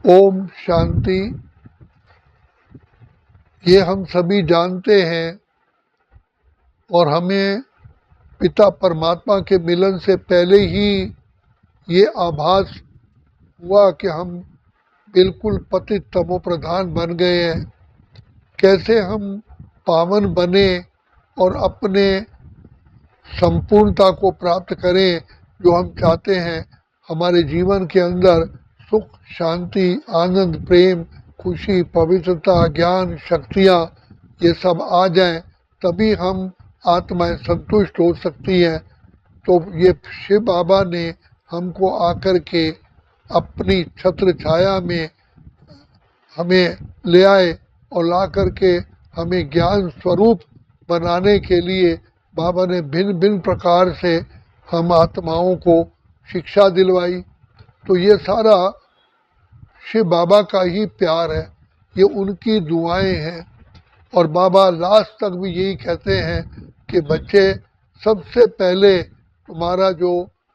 ओम शांति। ये हम सभी जानते हैं और हमें पिता परमात्मा के मिलन से पहले ही ये आभास हुआ कि हम बिल्कुल पतित तमो प्रधान बन गए हैं। कैसे हम पावन बने और अपने संपूर्णता को प्राप्त करें जो हम चाहते हैं। हमारे जीवन के अंदर सुख, शांति, आनंद, प्रेम, खुशी, पवित्रता, ज्ञान, शक्तियाँ ये सब आ जाएं, तभी हम आत्माएं संतुष्ट हो सकती हैं। तो ये शिव बाबा ने हमको आकर के अपनी छत्र छाया में हमें ले आए और ला करके हमें ज्ञान स्वरूप बनाने के लिए बाबा ने भिन्न भिन्न प्रकार से हम आत्माओं को शिक्षा दिलवाई। तो ये सारा शिव बाबा का ही प्यार है, ये उनकी दुआएं हैं। और बाबा लास्ट तक भी यही कहते हैं कि बच्चे, सबसे पहले तुम्हारा जो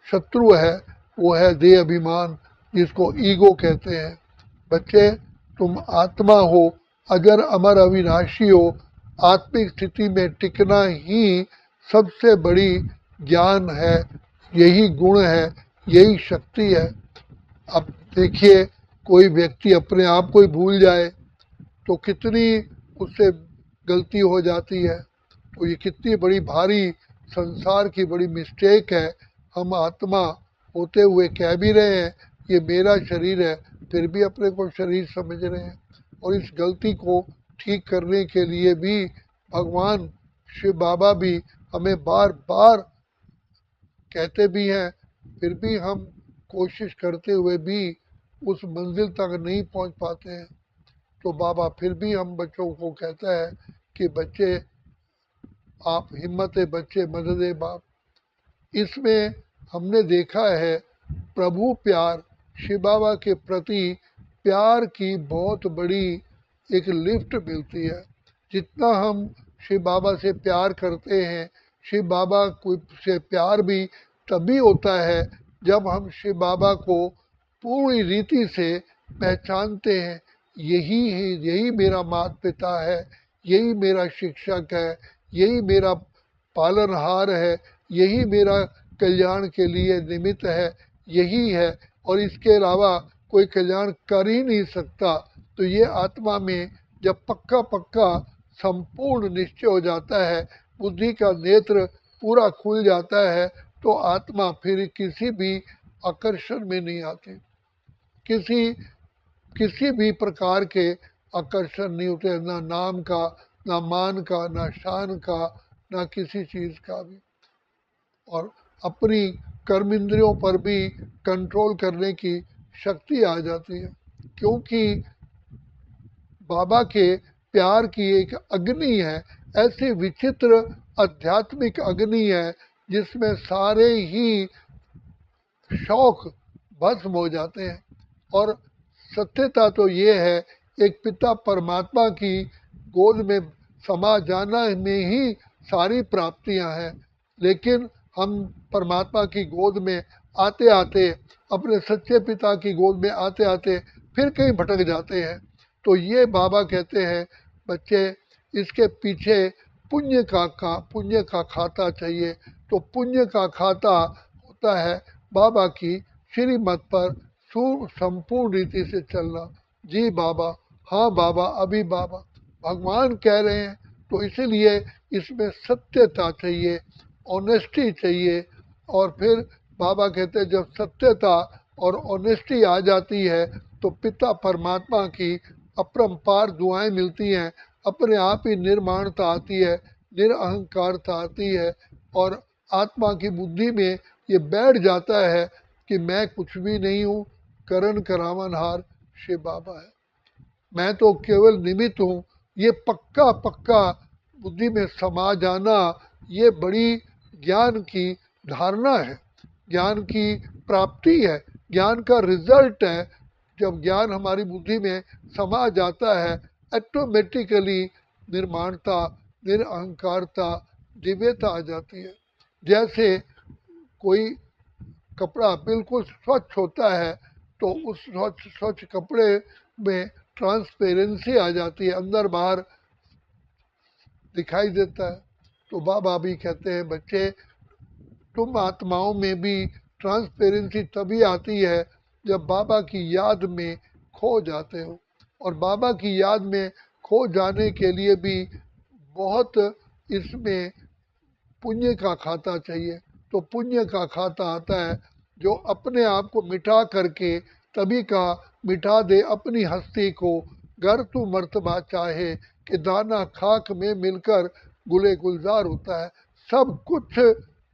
शत्रु है वो है देह अभिमान, जिसको ईगो कहते हैं। बच्चे, तुम आत्मा हो, अजर अमर अविनाशी हो। आत्मिक स्थिति में टिकना ही सबसे बड़ी ज्ञान है, यही गुण है, यही शक्ति है। अब देखिए, कोई व्यक्ति अपने आप को ही भूल जाए तो कितनी उससे गलती हो जाती है। तो ये कितनी बड़ी भारी संसार की बड़ी मिस्टेक है। हम आत्मा होते हुए कह भी रहे हैं ये मेरा शरीर है, फिर भी अपने को शरीर समझ रहे हैं। और इस गलती को ठीक करने के लिए भी भगवान शिव बाबा भी हमें बार बार कहते भी हैं, फिर भी हम कोशिश करते हुए भी उस मंजिल तक नहीं पहुंच पाते हैं। तो बाबा फिर भी हम बच्चों को कहता है कि बच्चे, आप हिम्मत है बच्चे, मदद है बाप। इसमें हमने देखा है प्रभु प्यार, शिव बाबा के प्रति प्यार की बहुत बड़ी एक लिफ्ट मिलती है। जितना हम शिव बाबा से प्यार करते हैं, शिव बाबा को से प्यार भी तभी होता है जब हम शिव बाबा को पूरी रीति से पहचानते हैं। यही है, यही मेरा माता पिता है, यही मेरा शिक्षक है, यही मेरा पालनहार है, यही मेरा कल्याण के लिए निमित्त है, यही है, और इसके अलावा कोई कल्याण कर ही नहीं सकता। तो ये आत्मा में जब पक्का पक्का संपूर्ण निश्चय हो जाता है, बुद्धि का नेत्र पूरा खुल जाता है, तो आत्मा फिर किसी भी आकर्षण में नहीं आती। किसी भी प्रकार के आकर्षण नहीं होते, ना नाम का, ना मान का, ना शान का, ना किसी चीज़ का भी। और अपनी कर्म इंद्रियों पर भी कंट्रोल करने की शक्ति आ जाती है, क्योंकि बाबा के प्यार की एक अग्नि है, ऐसी विचित्र आध्यात्मिक अग्नि है जिसमें सारे ही शौक भस्म हो जाते हैं। और सत्यता तो ये है, एक पिता परमात्मा की गोद में समा जाना में ही सारी प्राप्तियां हैं। लेकिन हम परमात्मा की गोद में आते आते, अपने सच्चे पिता की गोद में आते आते फिर कहीं भटक जाते हैं। तो ये बाबा कहते हैं, बच्चे, इसके पीछे पुण्य का खाता चाहिए। तो पुण्य का खाता होता है बाबा की श्रीमत पर संपूर्ण रीति से चलना। जी बाबा, हाँ बाबा, अभी बाबा भगवान कह रहे हैं, तो इसीलिए इसमें सत्यता चाहिए, ऑनेस्टी चाहिए। और फिर बाबा कहते हैं, जब सत्यता और ऑनेस्टी आ जाती है तो पिता परमात्मा की अपरंपार दुआएं मिलती हैं, अपने आप ही निर्माणता आती है, निरअहंकारता आती है, और आत्मा की बुद्धि में ये बैठ जाता है कि मैं कुछ भी नहीं हूँ, करण करावनहार शिव बाबा है, मैं तो केवल निमित्त हूँ। ये पक्का पक्का बुद्धि में समा जाना, ये बड़ी ज्ञान की धारणा है, ज्ञान की प्राप्ति है, ज्ञान का रिजल्ट है। जब ज्ञान हमारी बुद्धि में समा जाता है, ऑटोमेटिकली निर्माणता, निरअहंकारता, दिव्यता आ जाती है। जैसे कोई कपड़ा बिल्कुल स्वच्छ होता है तो उस स्वच्छ स्वच्छ कपड़े में ट्रांसपेरेंसी आ जाती है, अंदर बाहर दिखाई देता है। तो बाबा भी कहते हैं बच्चे, तुम आत्माओं में भी ट्रांसपेरेंसी तभी आती है जब बाबा की याद में खो जाते हो। और बाबा की याद में खो जाने के लिए भी बहुत इसमें पुण्य का खाता चाहिए। तो पुण्य का खाता आता है जो अपने आप को मिटा करके तभी का मिटा दे अपनी हस्ती को। घर तू मर्तबा चाहे कि दाना खाक में मिलकर गुले गुलजार होता है। सब कुछ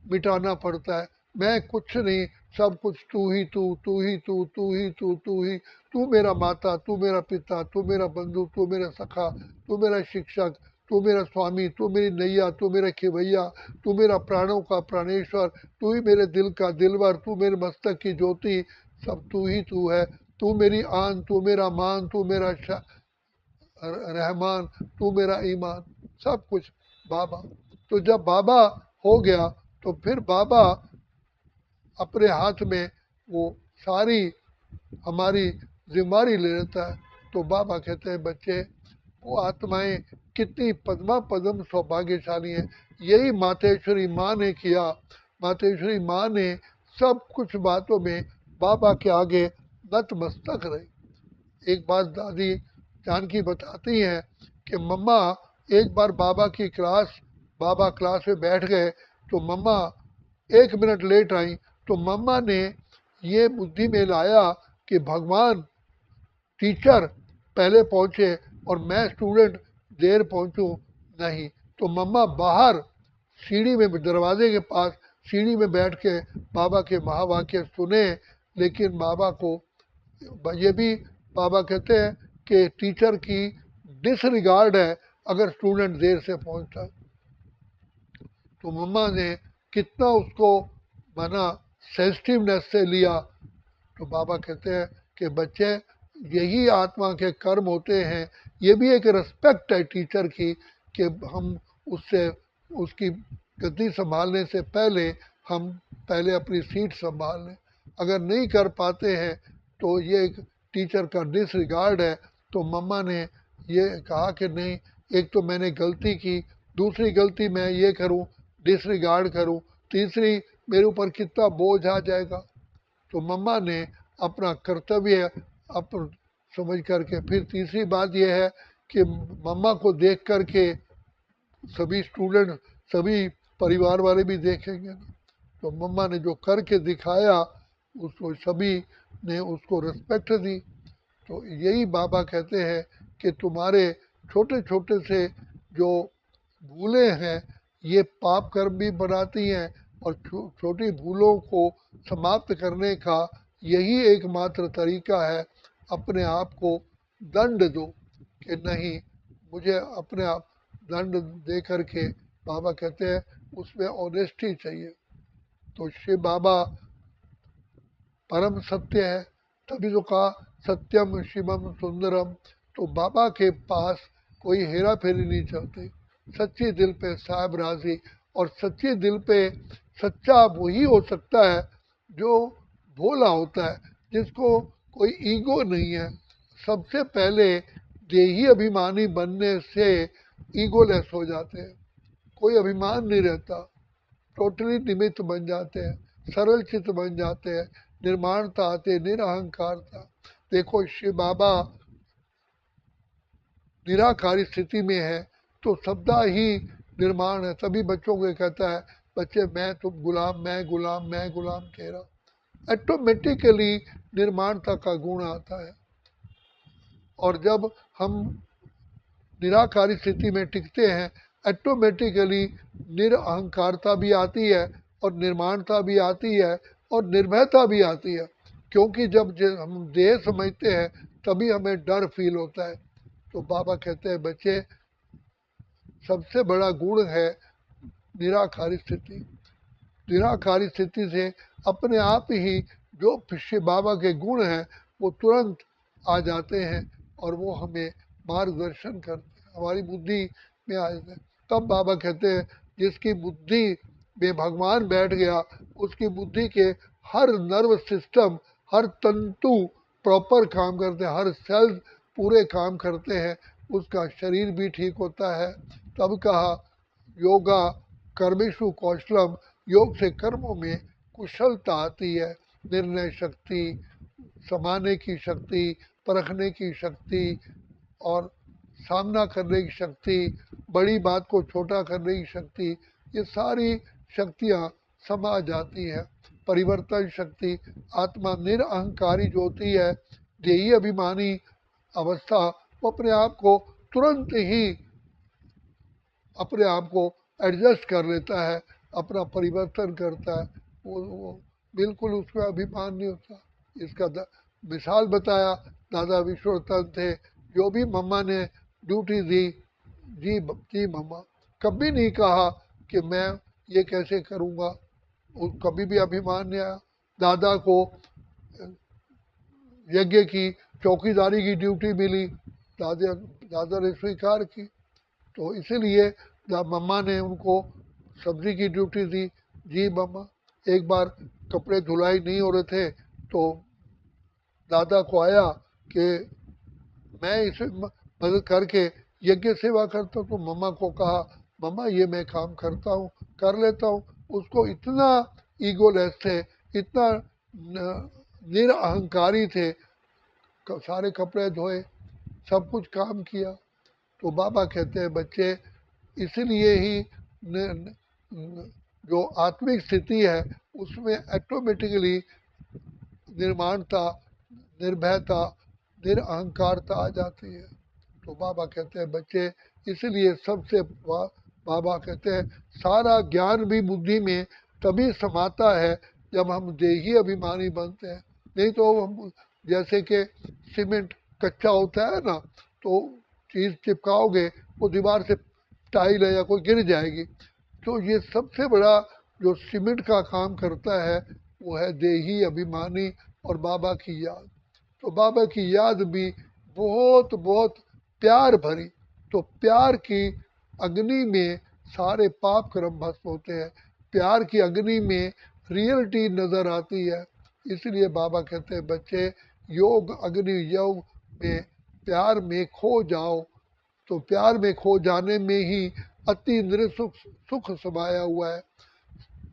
मिटाना पड़ता है। मैं कुछ नहीं, सब कुछ तू ही तू, तू ही तू, तू ही तू, तू ही तू मेरा माता, तू मेरा पिता, तू मेरा बंधु, तू मेरा सखा, तू मेरा शिक्षक, तू मेरा स्वामी, तू मेरी नैया, तू मेरा खिवैया, तू मेरा प्राणों का प्राणेश्वर, तू ही मेरे दिल का दिलवर, तू मेरे मस्तक की ज्योति, सब तू ही तू है। तू मेरी आन, तू मेरा मान, तू मेरा रहमान, तू मेरा ईमान, सब कुछ बाबा। तो जब बाबा हो गया तो फिर बाबा अपने हाथ में वो सारी हमारी जिम्मेदारी ले लेता है। तो बाबा कहते हैं बच्चे, वो आत्माएं कितनी पद्मा पद्म सौभाग्यशाली हैं। यही मातेश्वरी माँ ने किया। मातेश्वरी माँ ने सब कुछ बातों में बाबा के आगे नतमस्तक रही। एक बार दादी जानकी बताती हैं कि मम्मा, एक बार बाबा क्लास में बैठ गए तो मम्मा 1 मिनट लेट आई। तो मम्मा ने ये बुद्धि में लाया कि भगवान टीचर पहले पहुंचे और मैं स्टूडेंट देर पहुंचूं नहीं। तो मम्मा बाहर सीढ़ी में, दरवाजे के पास सीढ़ी में बैठ के बाबा के महावाक्य सुने। लेकिन बाबा को ये भी बाबा कहते हैं कि टीचर की डिसरिगार्ड है अगर स्टूडेंट देर से पहुंचता है। तो मम्मा ने कितना उसको मना सेंसिटिवनेस से लिया। तो बाबा कहते हैं कि बच्चे, यही आत्मा के कर्म होते हैं। ये भी एक रिस्पेक्ट है टीचर की कि हम उससे उसकी गद्दी संभालने से पहले हम पहले अपनी सीट संभाल लें। अगर नहीं कर पाते हैं तो ये एक टीचर का डिसरिगार्ड है। तो मम्मा ने ये कहा कि नहीं, एक तो मैंने गलती की, दूसरी गलती मैं ये करूं डिसरिगार्ड करूं, तीसरी मेरे ऊपर कितना बोझ आ जाएगा। तो मम्मा ने अपना कर्तव्य अप समझ करके, फिर तीसरी बात यह है कि मम्मा को देख करके सभी स्टूडेंट, सभी परिवार वाले भी देखेंगे ना। तो मम्मा ने जो करके दिखाया उसको सभी ने उसको रिस्पेक्ट दी। तो यही बाबा कहते हैं कि तुम्हारे छोटे छोटे से जो भूलें हैं ये पाप कर्म भी बनाती हैं, और छोटी भूलों को समाप्त करने का यही एकमात्र तरीका है। अपने आप को दंड दो कि नहीं, मुझे अपने आप दंड दे करके, बाबा कहते हैं उसमें ऑनेस्टी चाहिए। तो शिव बाबा परम सत्य है, तभी तो कहा सत्यम शिवम सुंदरम। तो बाबा के पास कोई हेरा फेरी नहीं चलती। सच्चे दिल पे साहब राजी, और सच्चे दिल पे सच्चा वही हो सकता है जो भोला होता है, जिसको कोई ईगो नहीं है। सबसे पहले देही अभिमानी बनने से ईगोलेस हो जाते हैं, कोई अभिमान नहीं रहता, टोटली निमित्त बन जाते हैं, सरल चित्त बन जाते हैं, निर्माणता आते, निरअहकारता। देखो शिव बाबा निराकारी स्थिति में है तो सबदा ही निर्माण है। सभी बच्चों को कहता है बच्चे, मैं तुम गुलाम, मैं गुलाम, मैं गुलाम तेरा। ऑटोमेटिकली निर्माणता का गुण आता है। और जब हम निराकारी स्थिति में टिकते हैं, ऑटोमेटिकली निरअहकारता भी आती है, और निर्माणता भी आती है, और निर्भयता भी आती है। क्योंकि जब हम देह समझते हैं तभी हमें डर फील होता है। तो बाबा कहते हैं बच्चे, सबसे बड़ा गुण है निराकारी स्थिति। निराकारी स्थिति से अपने आप ही जो शिव बाबा के गुण हैं वो तुरंत आ जाते हैं, और वो हमें मार्गदर्शन करते हैं, हमारी बुद्धि में आ जाते हैं। तब बाबा कहते हैं जिसकी बुद्धि में भगवान बैठ गया, उसकी बुद्धि के हर नर्व सिस्टम, हर तंतु प्रॉपर काम करते हैं, हर सेल पूरे काम करते हैं, उसका शरीर भी ठीक होता है। तब कहा योगा कर्मेशु कौशलम, योग से कर्मों में कुशलता आती है, निर्णय शक्ति, समाने की शक्ति, परखने की शक्ति और सामना करने की शक्ति, बड़ी बात को छोटा करने की शक्ति, ये सारी शक्तियाँ समा जाती हैं। परिवर्तन शक्ति, आत्मा निरअहंकारी जो होती है, देही अभिमानी अवस्था, वो अपने आप को तुरंत ही अपने आप को एडजस्ट कर लेता है, अपना परिवर्तन करता है, वो बिल्कुल उसमें अभिमान नहीं होता। इसका मिसाल बताया दादा विश्वरतन थे, जो भी मम्मा ने ड्यूटी दी, जी जी मम्मा, कभी नहीं कहा कि मैं ये कैसे करूँगा, कभी भी अभिमान नहीं आया। दादा को यज्ञ की चौकीदारी की ड्यूटी मिली, दादा दादा ने स्वीकार की, तो इसीलिए मम्मा ने उनको सब्जी की ड्यूटी दी। जी मम्मा, एक बार कपड़े धुलाई नहीं हो रहे थे तो दादा को आया कि मैं इसे मदद करके यज्ञ सेवा करता हूँ, तो मम्मा को कहा मम्मा ये मैं काम करता हूँ, कर लेता हूँ। उसको इतना ईगोलेस थे, इतना निरअहंकारी थे, सारे कपड़े धोए, सब कुछ काम किया। तो बाबा कहते हैं बच्चे, इसलिए ही जो आत्मिक स्थिति है उसमें ऑटोमेटिकली निर्माणता, निर्भयता, निरअहंकारता आ जाती है। तो बाबा कहते हैं बच्चे, इसलिए सबसे बाबा कहते हैं सारा ज्ञान भी बुद्धि में तभी समाता है जब हम देही अभिमानी बनते हैं। नहीं तो हम जैसे कि सीमेंट कच्चा होता है ना, तो चीज़ चिपकाओगे वो दीवार से टाइल है या कोई गिर जाएगी। तो ये सबसे बड़ा जो सीमेंट का काम करता है वो है देही अभिमानी और बाबा की याद। तो बाबा की याद भी बहुत बहुत प्यार भरी, तो प्यार की अग्नि में सारे पाप कर्म भस्म होते हैं, प्यार की अग्नि में रियलिटी नज़र आती है। इसलिए बाबा कहते हैं बच्चे, योग अग्नि योग में प्यार में खो जाओ, तो प्यार में खो जाने में ही अति इंद्रिय सुख सुख समाया हुआ है,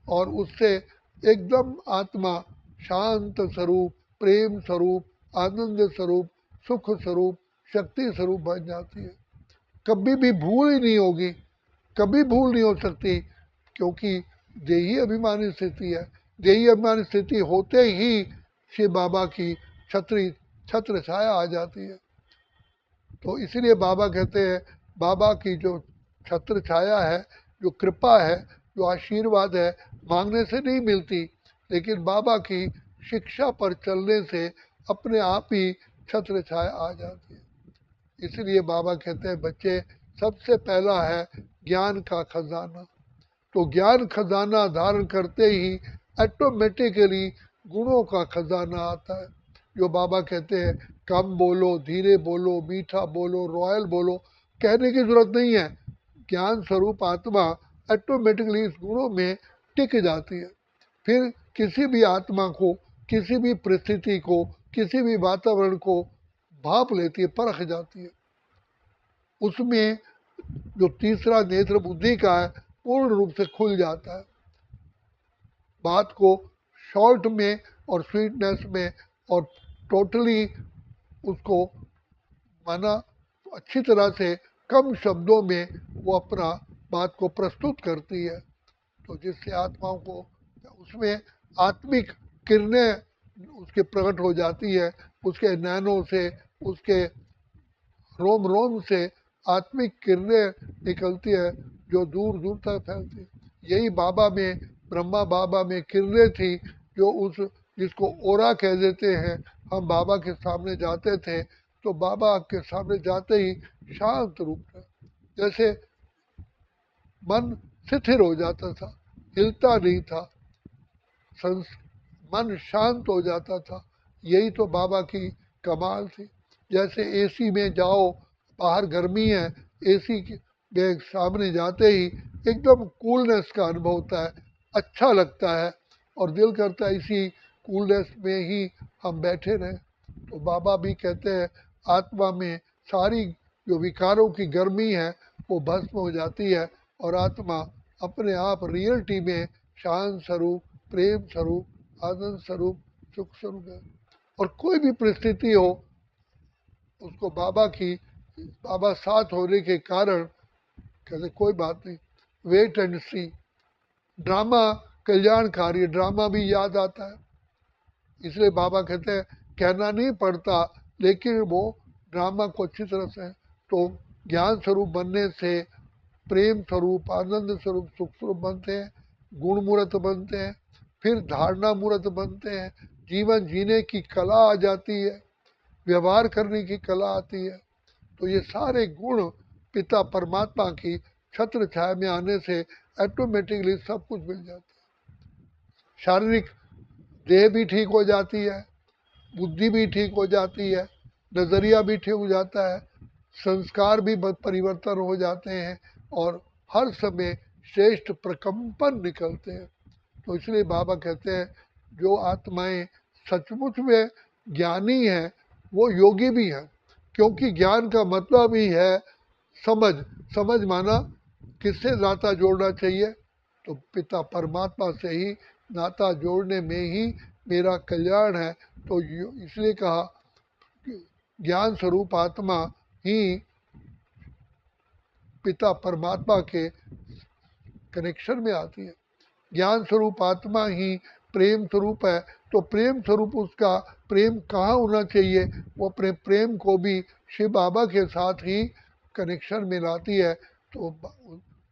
और उससे एकदम आत्मा शांत स्वरूप, प्रेम स्वरूप, आनंद स्वरूप, सुख स्वरूप, शक्ति स्वरूप बन जाती है। कभी भी भूल ही नहीं होगी, कभी भूल नहीं हो सकती, क्योंकि देही अभिमानी स्थिति है। देही अभिमानी स्थिति होते ही शिव बाबा की छत्र छाया आ जाती है। तो इसीलिए बाबा कहते हैं, बाबा की जो छत्र छाया है, जो कृपा है, जो आशीर्वाद है, मांगने से नहीं मिलती, लेकिन बाबा की शिक्षा पर चलने से अपने आप ही छत्र छाया आ जाती है। इसलिए बाबा कहते हैं बच्चे, सबसे पहला है ज्ञान का खजाना। तो ज्ञान खजाना धारण करते ही ऑटोमेटिकली गुणों का खजाना आता है। जो बाबा कहते हैं कम बोलो, धीरे बोलो, मीठा बोलो, रॉयल बोलो, कहने की जरूरत नहीं है। ज्ञान स्वरूप आत्मा ऑटोमेटिकली इस गुणों में टिक जाती है। फिर किसी भी आत्मा को, किसी भी परिस्थिति को, किसी भी वातावरण को भाप लेती है, परख जाती है। उसमें जो तीसरा नेत्र बुद्धि का है पूर्ण रूप से खुल जाता है। बात को शॉर्ट में और स्वीटनेस में और टोटली उसको माना अच्छी तरह से कम शब्दों में वो अपना बात को प्रस्तुत करती है। तो जिससे आत्माओं को उसमें आत्मिक किरणें उसके प्रकट हो जाती है, उसके नैनों से, उसके रोम रोम से आत्मिक किरणें निकलती है जो दूर दूर तक फैलती। यही बाबा में, ब्रह्मा बाबा में किरणें थी, जो उस जिसको ओरा कह देते हैं। हम बाबा के सामने जाते थे तो बाबा के सामने जाते ही शांत रूप से जैसे मन शिथिल हो जाता था, हिलता नहीं था, मन शांत हो जाता था। यही तो बाबा की कमाल थी। जैसे एसी में जाओ, बाहर गर्मी है, एसी के सामने जाते ही एकदम कूलनेस का अनुभव होता है, अच्छा लगता है और दिल करता है इसी कूलनेस में ही हम बैठे रहें। तो बाबा भी कहते हैं आत्मा में सारी जो विकारों की गर्मी है वो भस्म हो जाती है और आत्मा अपने आप रियलिटी में शांत स्वरूप, प्रेम स्वरूप, आनंद स्वरूप, सुख स्वरूप है। और कोई भी परिस्थिति हो उसको बाबा साथ होने के कारण कहते कोई बात नहीं, वेट एंड सी। ड्रामा कल्याणकारी है, ड्रामा भी याद आता है, इसलिए बाबा कहते हैं कहना नहीं पड़ता, लेकिन वो ड्रामा को अच्छी तरह से तो ज्ञान स्वरूप बनने से प्रेम स्वरूप, आनंद स्वरूप, सुख स्वरूप बनते हैं, गुण मूर्त बनते हैं, फिर धारणा मूर्त बनते हैं, जीवन जीने की कला आ जाती है, व्यवहार करने की कला आती है। तो ये सारे गुण पिता परमात्मा की छत्र छाया में आने से ऑटोमेटिकली सब कुछ मिल जाता है। शारीरिक देह भी ठीक हो जाती है, बुद्धि भी ठीक हो जाती है, नज़रिया भी ठीक हो जाता है, संस्कार भी परिवर्तन हो जाते हैं और हर समय श्रेष्ठ प्रकंपन निकलते हैं। तो इसलिए बाबा कहते हैं जो आत्माएं सचमुच में ज्ञानी हैं वो योगी भी हैं, क्योंकि ज्ञान का मतलब ही है समझ। समझ माना किससे नाता जोड़ना चाहिए, तो पिता परमात्मा से ही नाता जोड़ने में ही मेरा कल्याण है। तो इसलिए कहा कि ज्ञान स्वरूप आत्मा ही पिता परमात्मा के कनेक्शन में आती है। ज्ञान स्वरूप आत्मा ही प्रेम स्वरूप है, तो प्रेम स्वरूप उसका प्रेम कहाँ होना चाहिए, वो अपने प्रेम को भी शिव बाबा के साथ ही कनेक्शन में लाती है। तो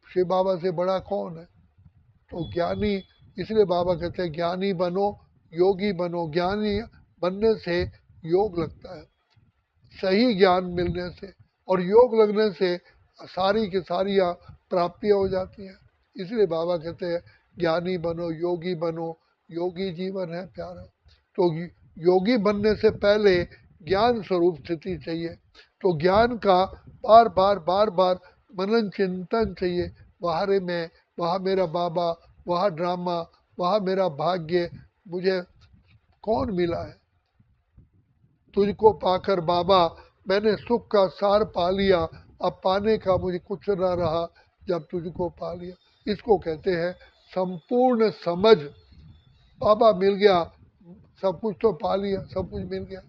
शिव बाबा से बड़ा कौन है, तो ज्ञानी। इसलिए बाबा कहते हैं ज्ञानी बनो, योगी बनो। ज्ञानी बनने से योग लगता है, सही ज्ञान मिलने से, और योग लगने से सारी की सारी प्राप्तियाँ हो जाती हैं। इसलिए बाबा कहते हैं ज्ञानी बनो, योगी बनो, योगी जीवन है प्यारा। तो योगी बनने से पहले ज्ञान स्वरूप स्थिति चाहिए। तो ज्ञान का बार बार बार बार मनन चिंतन चाहिए। वहाँ रे मैं, वहाँ मेरा बाबा, वहाँ ड्रामा, वहाँ मेरा भाग्य, मुझे कौन मिला है। तुझको पाकर बाबा मैंने सुख का सार पा लिया, अब पाने का मुझे कुछ न रहा जब तुझको पा लिया। इसको कहते हैं संपूर्ण समझ। बाबा मिल गया, सब कुछ तो पा लिया, सब कुछ मिल गया।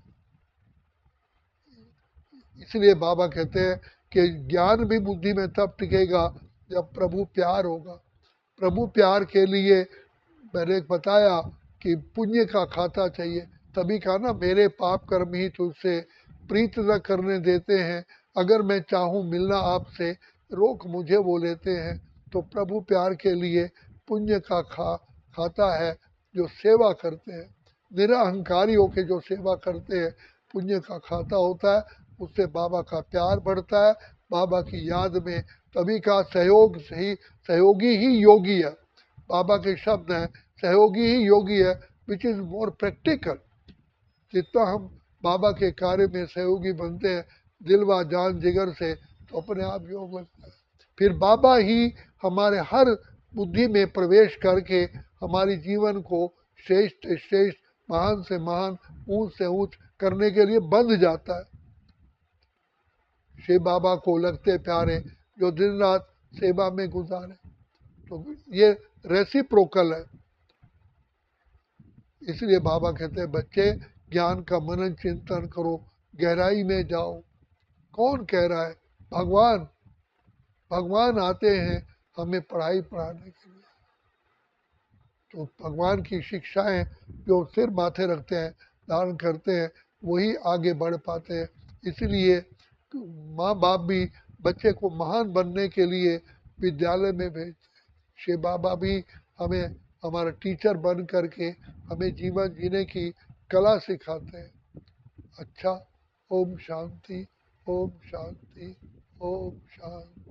इसलिए बाबा कहते हैं कि ज्ञान भी बुद्धि में तब टिकेगा जब प्रभु प्यार होगा। प्रभु प्यार के लिए मैंने बताया कि पुण्य का खाता चाहिए। तभी कहा ना मेरे पाप कर्म ही तुझसे प्रीत न करने देते हैं, अगर मैं चाहूँ मिलना आपसे रोक मुझे वो लेते हैं। तो प्रभु प्यार के लिए पुण्य का खाता है जो सेवा करते हैं, निरअहंकारी होकर जो सेवा करते हैं, पुण्य का खाता होता है। उससे बाबा का प्यार बढ़ता है, बाबा की याद में। तभी का सहयोग से ही, सहयोगी ही योगी है। बाबा के शब्द हैं सहयोगी ही योगी है, विच इज़ मोर प्रैक्टिकल। जितना हम बाबा के कार्य में सहयोगी बनते हैं दिलवा जान जिगर से, तो अपने आप योग लगता है। फिर बाबा ही हमारे हर बुद्धि में प्रवेश करके हमारी जीवन को श्रेष्ठ श्रेष्ठ, महान से महान, ऊंच से ऊंच करने के लिए बंध जाता है। शिव बाबा को लगते प्यारे जो दिन रात सेवा में गुजारे। तो ये रेसिप्रोकल है। इसलिए बाबा कहते हैं बच्चे ज्ञान का मनन चिंतन करो, गहराई में जाओ। कौन कह रहा है, भगवान। भगवान आते हैं हमें पढ़ाई पढ़ाने के लिए। तो भगवान की शिक्षाएं जो सिर माथे रखते हैं, धारण करते हैं, वही आगे बढ़ पाते हैं। इसलिए माँ बाप भी बच्चे को महान बनने के लिए विद्यालय में भेजते हैं। शिव बाबा भी हमें हमारा टीचर बन करके हमें जीवन जीने की कला सिखाते हैं। अच्छा, ओम शांति, ओम शांति, ओम शांति।